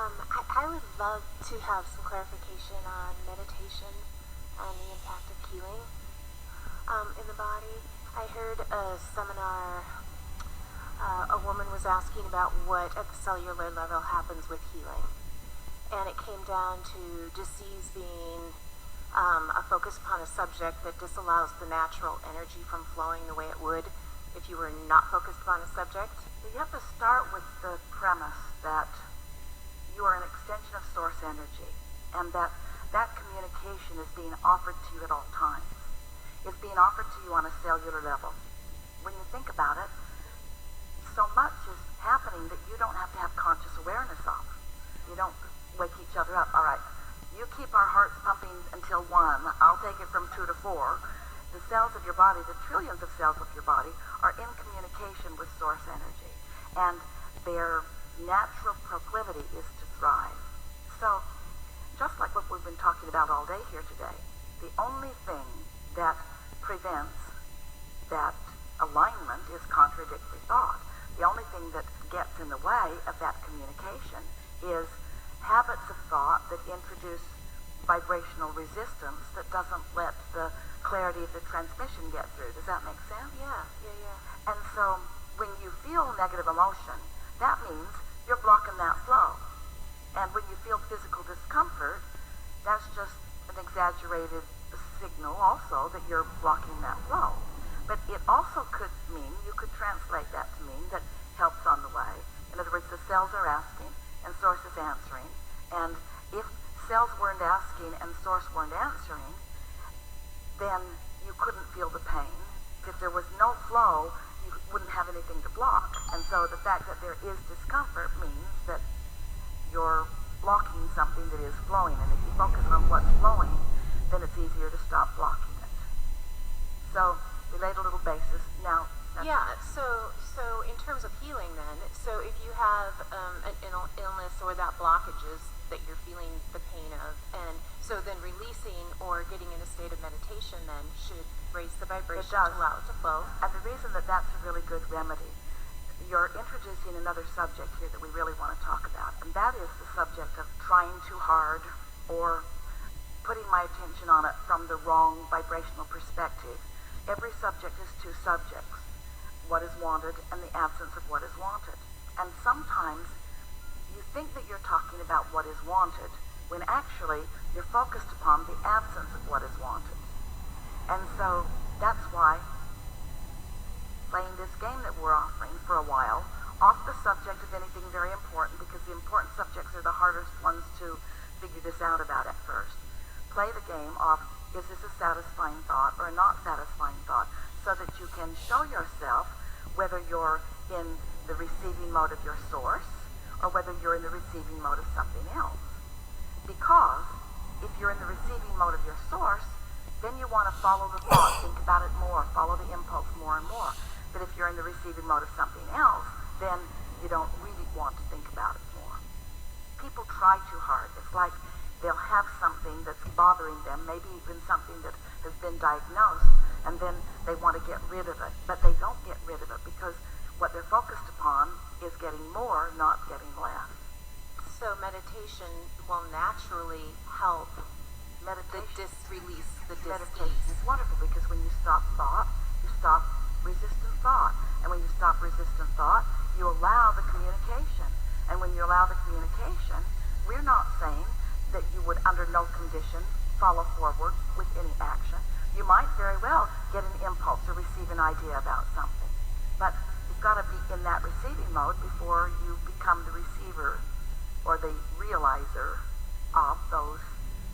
I would love to have some clarification on meditation and the impact of healing in the body. I heard a seminar, a woman was asking about what at the cellular level happens with healing. And it came down to disease being a focus upon a subject that disallows the natural energy from flowing the way it would if you were not focused upon a subject. You have to start with the premise that you are an extension of source energy, and that communication is being offered to you at all times. It's being offered to you on a cellular level. When you think about it, so much is happening that you don't have to have conscious awareness of. You don't wake each other up. All right, you keep our hearts pumping until 1. I'll take it from 2 to 4. The cells of your body, the trillions of cells of your body, are in communication with source energy. And their natural proclivity is to thrive. So, just like what we've been talking about all day here today, the only thing that prevents that alignment is contradictory thought. The only thing that gets in the way of that communication is habits of thought that introduce vibrational resistance that doesn't let the clarity of the transmission get through. Does that make sense? Yeah. And so when you feel negative emotion, that means you're blocking that flow. And when you feel physical discomfort, that's just an exaggerated signal also that you're blocking that flow. But it also could mean, you could translate that to mean that help's on the way. In other words, the cells are asking and source is answering. And if cells weren't asking and source weren't answering, then you couldn't feel the pain. If there was no flow, you wouldn't have anything to block. And so the fact that there is discomfort means that you're blocking something that is flowing. And if you focus on what's flowing, then it's easier to stop blocking it. So we laid a little basis. Now, so in terms of healing then, so if you have an illness or that blockages that you're feeling the pain of, and so then releasing or getting in a state of meditation then should raise the vibration to allow it to flow. And the reason that that's a really good remedy, you're introducing another subject here that we really want to talk about, and that is the subject of trying too hard or putting my attention on it from the wrong vibrational perspective. Every subject is two subjects, what is wanted and the absence of what is wanted. And sometimes you think that you're talking about what is wanted when actually you're focused upon the absence of what is wanted. And so that's why playing this game that we're offering for a while, off the subject of anything very important, because the important subjects are the hardest ones to figure this out about at first. Play the game of, is this a satisfying thought or a not satisfying thought, so that you can show yourself whether you're in the receiving mode of your source or whether you're in the receiving mode of something else. Because if you're in the receiving mode of your source, then you want to follow the thought, think about it more, follow the impulse more and more. But if you're in the receiving mode of something else, then you don't really want to think about it more. People try too hard. It's like they'll have something that's bothering them, maybe even something that has been diagnosed, and then they want to get rid of it. But they don't get rid of it because what they're focused upon is getting more, not getting less. So meditation will naturally help release the dis-ease. Meditation is wonderful because when you stop thought, you stop resistant thought. And when you stop resistant thought, you allow the communication. And when you allow the communication, we're not saying that you would under no condition follow forward with any action. You might very well get an impulse or receive an idea about something. But you've got to be in that receiving mode before you become the receiver or the realizer of those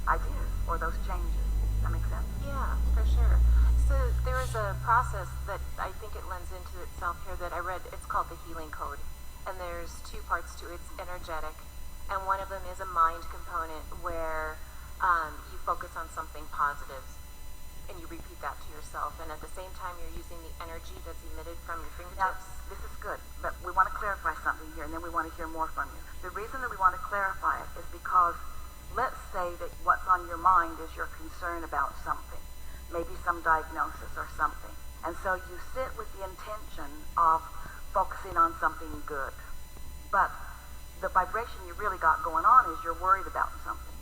ideas or those changes. Does that make sense? Yeah, for sure. So there is a process that I think it lends into itself here that I read. It's called the healing code. And there's two parts to it. It's energetic. And one of them is a mind component where you focus on something positive and you repeat that to yourself. And at the same time, you're using the energy that's emitted from your fingertips. Now, this is good, but we want to clarify something here, and then we want to hear more from you. The reason that we want to clarify it is because let's say that what's on your mind is your concern about something, maybe some diagnosis or something. And so you sit with the intention of focusing on something good. But the vibration you really got going on is you're worried about something.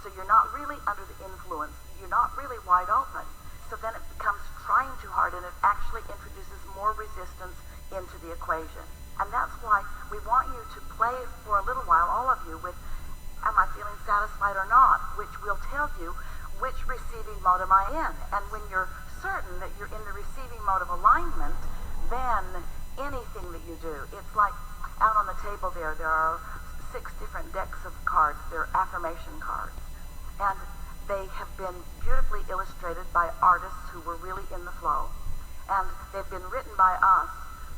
So you're not really under the influence. You're not really wide open. So then it becomes trying too hard, and it actually introduces more resistance into the equation. And that's why we want you to play for a little while, all of you, with, am I feeling satisfied or not? Which will tell you which receiving mode am I in. And when you're certain that you're in the receiving mode of alignment, then anything that you do, it's like out on the table there are 6 different decks of cards. They're affirmation cards. And they have been beautifully illustrated by artists who were really in the flow. And they've been written by us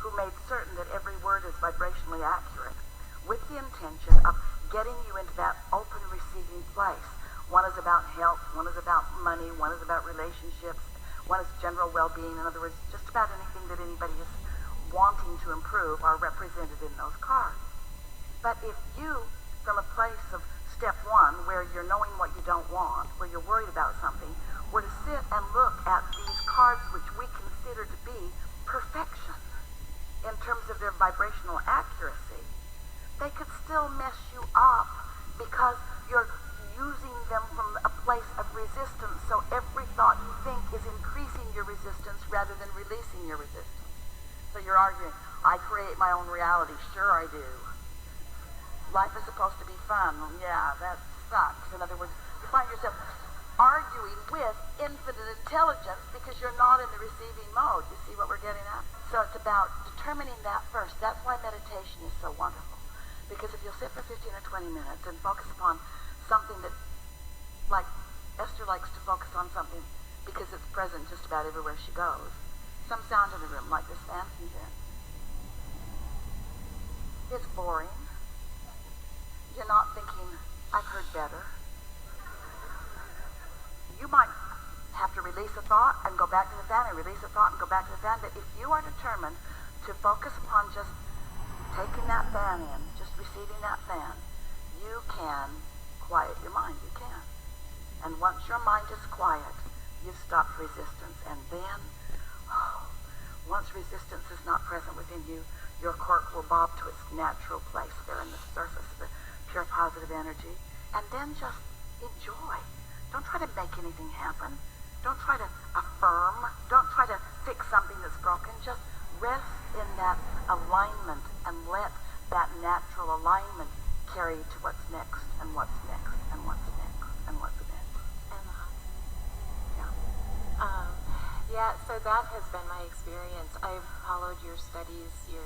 who made certain that every word is vibrationally accurate with the intention of getting you into that open receiving place. One is about health, one is about money, one is about relationships, one is general well-being. In other words, just about anything that anybody is wanting to improve are represented in those cards. But if you, from a place of step 1, where you're knowing what you don't want, where you're worried about something, were to sit and look at these cards which we consider to be perfection in terms of their vibrational accuracy, they could still mess you up because you're using them from a place of resistance. So every thought you think is increasing your resistance rather than releasing your resistance. So you're arguing, I create my own reality. Sure I do. Life is supposed to be fun. Yeah, that sucks. In other words, you find yourself arguing with infinite intelligence because you're not in the receiving mode. You see what we're getting at? So it's about determining that first. That's why meditation is so wonderful. Because if you'll sit for 15 or 20 minutes and focus upon something that, like Esther likes to focus on something because it's present just about everywhere she goes. Some sound in the room, like this fan from here. It's boring. You're not thinking, I've heard better. You might have to release a thought and go back to the fan, and release a thought and go back to the fan. But if you are determined to focus upon just taking that fan in, just receiving that fan, you can quiet your mind. You can. And once your mind is quiet, you've stopped resistance. And then, once resistance is not present within you, your cork will bob to its natural place there in the surface of the pure positive energy. And then just enjoy. Don't try to make anything happen. Don't try to affirm. Don't try to fix something that's broken. Just rest in that alignment and let that natural alignment carry you to what's next and what's next and what's next and what's next. And the hot seat. Yeah. Yeah, so that has been my experience. I've followed your studies, your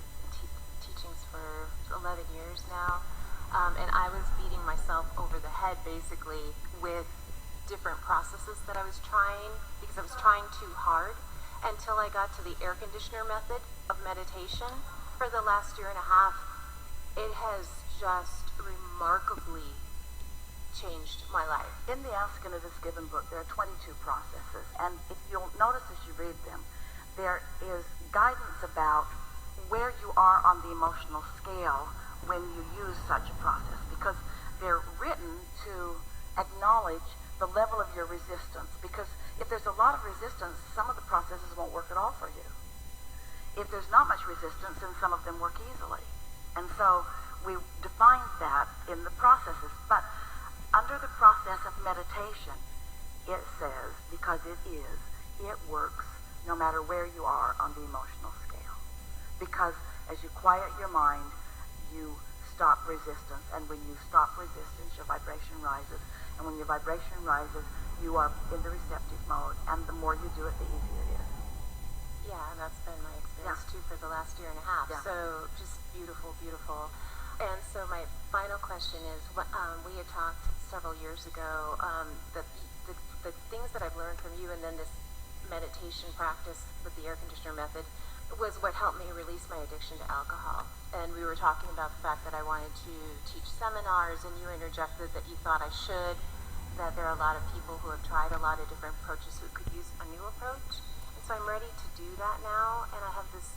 teachings for 11 years now, and I was beating myself over the head basically with different processes that I was trying because I was trying too hard until I got to the air conditioner method of meditation. For the last year and a half, it has just remarkably changed my life. In the Asking of this Given book, there are 22 processes, and if you'll notice as you read them, there is guidance about where you are on the emotional scale when you use such a process, because they're written to acknowledge the level of your resistance, because if there's a lot of resistance, some of the processes won't work at all for you. If there's not much resistance, then some of them work easily. And so we defined that in the processes. But under the process of meditation, it says, because it works no matter where you are on the emotional scale. Because as you quiet your mind, you stop resistance. And when you stop resistance, your vibration rises. And when your vibration rises, you are in the receptive mode. And the more you do it, the easier it is. Yeah, and that's been my experience too for the last year and a half. Yeah. So just beautiful, beautiful. And so my final question is, we had talked several years ago that the things that I've learned from you and then this meditation practice with the air conditioner method was what helped me release my addiction to alcohol. And we were talking about the fact that I wanted to teach seminars, and you interjected that you thought I should, that there are a lot of people who have tried a lot of different approaches who could use a new approach. And so I'm ready to do that now, and I have this,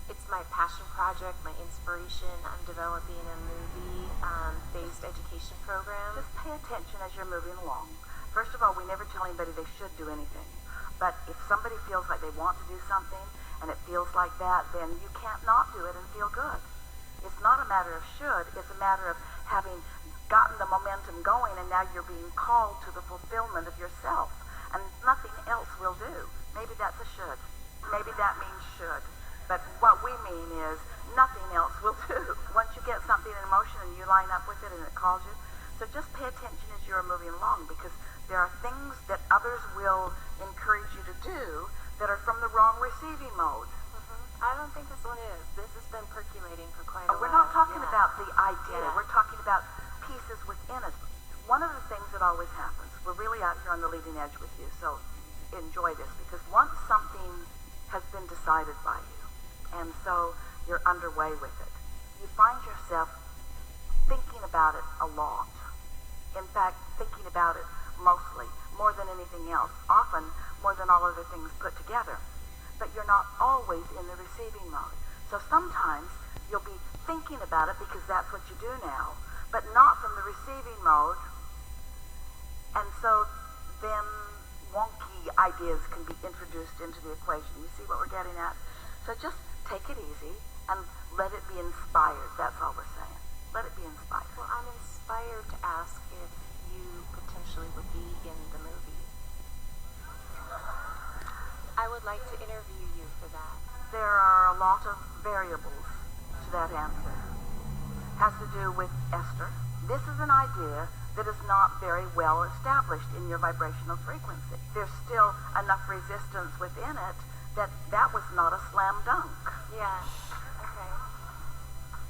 it's my passion project, my inspiration. I'm developing a movie-based education program. Just pay attention as you're moving along. First of all, we never tell anybody they should do anything. But if somebody feels like they want to do something, and it feels like that, then you can't not do it and feel good. It's not a matter of should. It's a matter of having gotten the momentum going, and now you're being called to the fulfillment of yourself. And nothing else will do. Maybe that's a should. Maybe that means should. But what we mean is nothing else will do. Once you get something in motion and you line up with it and it calls you, so just pay attention as you're moving along, because there are things that others will encourage you to do that are from the wrong receiving mode. I don't think this one is. This has been percolating for quite a while. We're not talking Yeah. about the idea. Yeah. We're talking about pieces within it. One of the things that always happens, we're really out here on the leading edge with you, so enjoy this, because once something has been decided by you, and so you're underway with it, you find yourself thinking about it a lot. In fact, thinking about it mostly, more than anything else, often more than all other things put together. But you're not always in the receiving mode. So sometimes you'll be thinking about it because that's what you do now, but not from the receiving mode. And so then wonky ideas can be introduced into the equation. You see what we're getting at? So just take it easy and let it be inspired. That's all we're saying. Let it be inspired. Well, I'm inspired to ask if you potentially would be in the movie. I would like to interview you for that. There are a lot of variables to that answer. Has to do with Esther. This is an idea that is not very well established in your vibrational frequency. There's still enough resistance within it that was not a slam dunk. Yeah. Okay.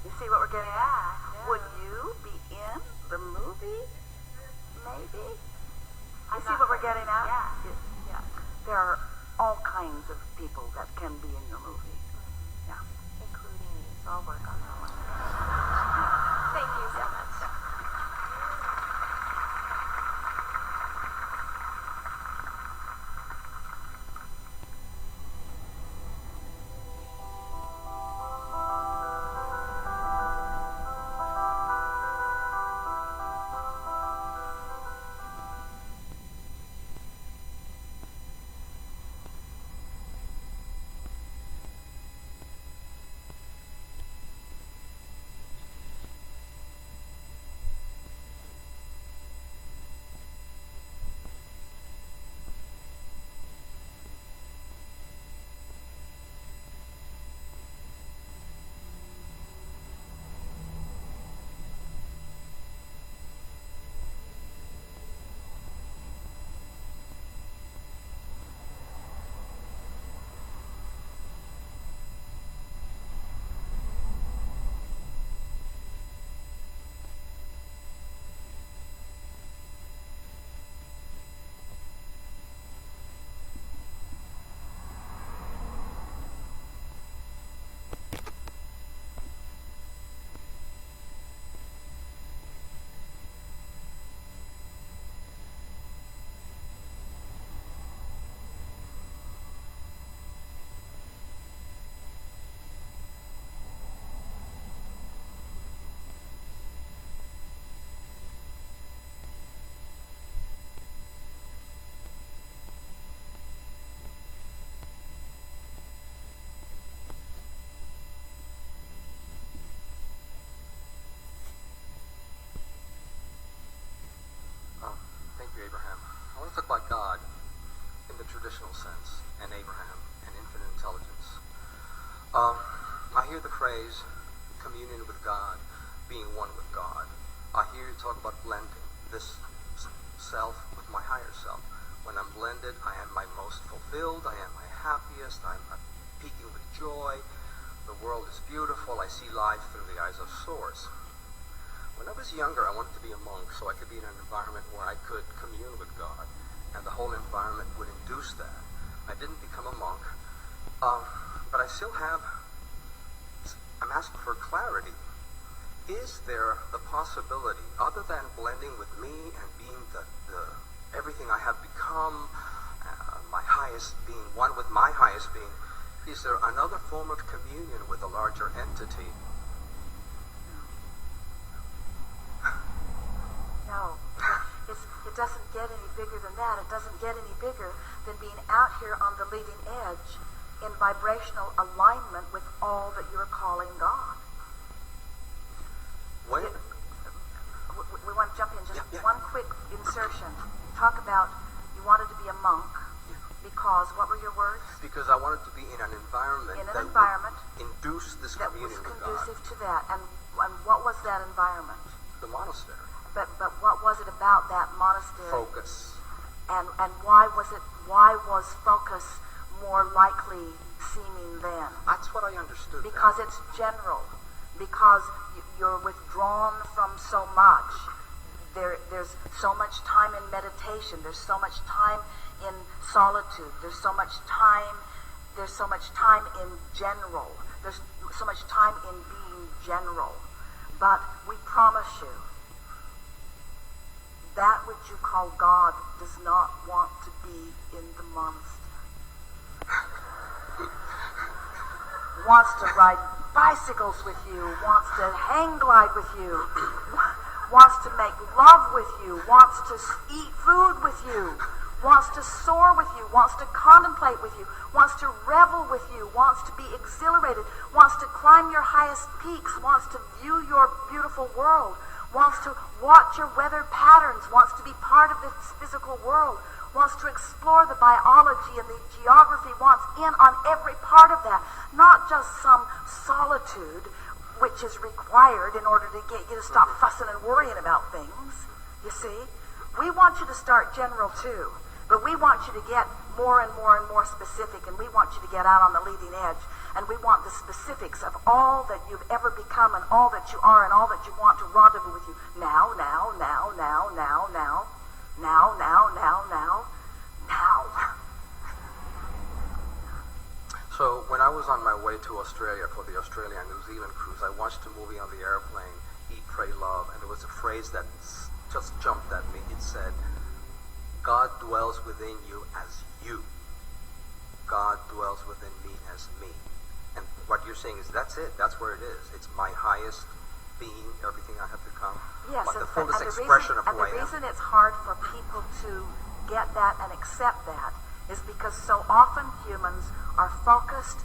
You see what we're getting at? Yeah. Would you be in the movie? Maybe. You I'm see not what we're sure. getting at? Yeah. Yeah. There are all kinds of people that can be in your movie. Yeah. Including me, so I'll work on that one. Thank you so much. Thank you, Abraham. I want to talk about God in the traditional sense, and Abraham, and infinite intelligence. I hear the phrase communion with God, being one with God. I hear you talk about blending this self with my higher self. When I'm blended, I am my most fulfilled, I am my happiest, I'm peaking with joy. The world is beautiful, I see life through the eyes of Source. When I was younger, I wanted to be a monk so I could be in an environment where I could commune with God, and the whole environment would induce that. I didn't become a monk, but I still have, I'm asking for clarity. Is there the possibility, other than blending with me and being the everything I have become, my highest being, one with my highest being, is there another form of communion with a larger entity? No, it doesn't get any bigger than that. It doesn't get any bigger than being out here on the leading edge in vibrational alignment with all that you're calling God. assertion. Talk about you wanted to be a monk because, what were your words? Because I wanted to be in an environment that would induce this that communion was with God. conducive to that. And what was that environment? The monastery. But what was it about that monastery? Focus. And why was focus more likely seeming then? That's what I understood. Because it's general. Because you're withdrawn from so much. There's so much time in meditation. There's so much time in solitude. There's so much time in general. There's so much time in being general. But we promise you, that which you call God does not want to be in the monastery. Wants to ride bicycles with you, wants to hang glide with you, wants to make love with you, wants to eat food with you, wants to soar with you, wants to contemplate with you, wants to revel with you, wants to be exhilarated, wants to climb your highest peaks, wants to view your beautiful world, wants to watch your weather patterns, wants to be part of this physical world, wants to explore the biology and the geography, wants in on every part of that, not just some solitude which is required in order to get you to stop fussing and worrying about things. You see? We want you to start general too, but we want you to get more and more and more specific, and we want you to get out on the leading edge, and we want the specifics of all that you've ever become and all that you are and all that you want to rendezvous with you now. So when I was on my way to Australia for the Australia and New Zealand cruise, I watched a movie on the airplane, Eat, Pray, Love, and there was a phrase that just jumped at me. It said, God dwells within you as you. God dwells within me as me. And what you're saying is that's it. That's where it is. It's my highest being, everything I have become. Yes, like the fullest and expression of who I am. And the reason it's hard for people to get that and accept that is because so often humans are focused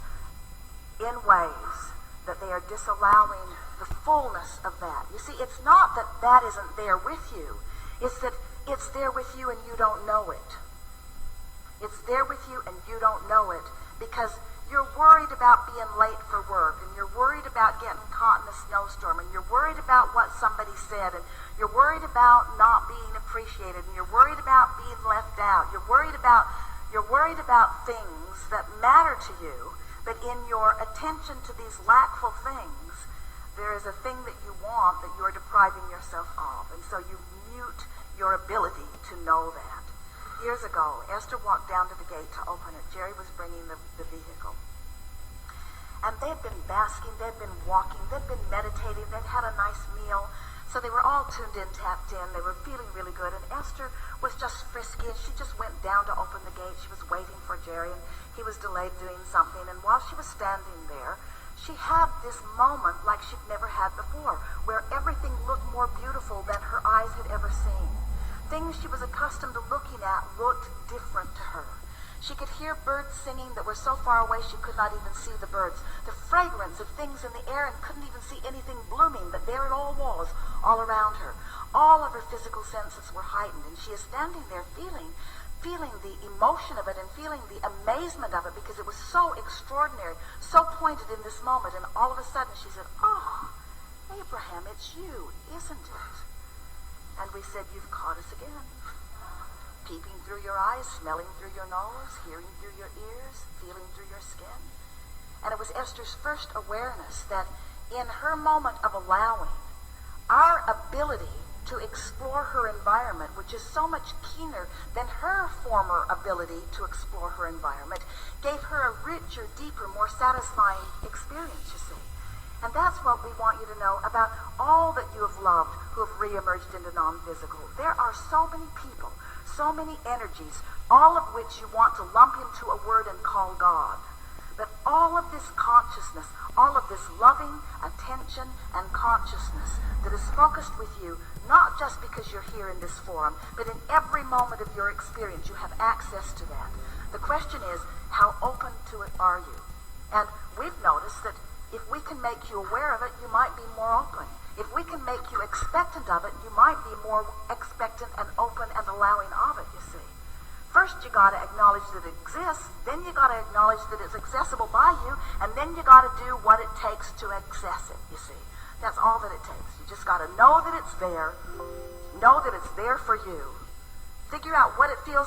in ways that they are disallowing the fullness of that. You see, it's not that that isn't there with you. It's that it's there with you and you don't know it. It's there with you and you don't know it because you're worried about being late for work, and you're worried about getting caught in a snowstorm, and you're worried about what somebody said, and you're worried about not being appreciated, and you're worried about being left out. You're worried about things that matter to you, but in your attention to these lackful things, there is a thing that you want that you're depriving yourself of, and so you mute your ability to know that. Years ago, Esther walked down to the gate to open it. Jerry was bringing the vehicle. And they'd been basking, they'd been walking, they'd been meditating, they'd had a nice meal. So they were all tuned in, tapped in. They were feeling really good. And Esther was just frisky, and she just went down to open the gate. She was waiting for Jerry, and he was delayed doing something. And while she was standing there, she had this moment like she'd never had before, where everything looked more beautiful than her eyes had ever seen. Things she was accustomed to looking at looked different to her. She could hear birds singing that were so far away she could not even see the birds. The fragrance of things in the air and couldn't even see anything blooming, but there it all was, all around her. All of her physical senses were heightened, and she is standing there feeling the emotion of it and feeling the amazement of it because it was so extraordinary, so pointed in this moment. And all of a sudden she said, "Oh, Abraham, it's you, isn't it?" And we said, "You've caught us again. Peeping through your eyes, smelling through your nose, hearing through your ears, feeling through your skin." And it was Esther's first awareness that in her moment of allowing, our ability to explore her environment, which is so much keener than her former ability to explore her environment, gave her a richer, deeper, more satisfying experience, you see. And that's what we want you to know about all that you have loved who have reemerged into non-physical. There are so many people, so many energies, all of which you want to lump into a word and call God. But all of this consciousness, all of this loving attention and consciousness that is focused with you, not just because you're here in this forum, but in every moment of your experience, you have access to that. The question is, how open to it are you? And we've noticed that if we can make you aware of it, you might be more open. If we can make you expectant of it, you might be more expectant and open and allowing of it, you see. First, you got to acknowledge that it exists, then you got to acknowledge that it's accessible by you, and then you got to do what it takes to access it, you see. That's all that it takes. You just got to know that it's there for you. Figure out what it feels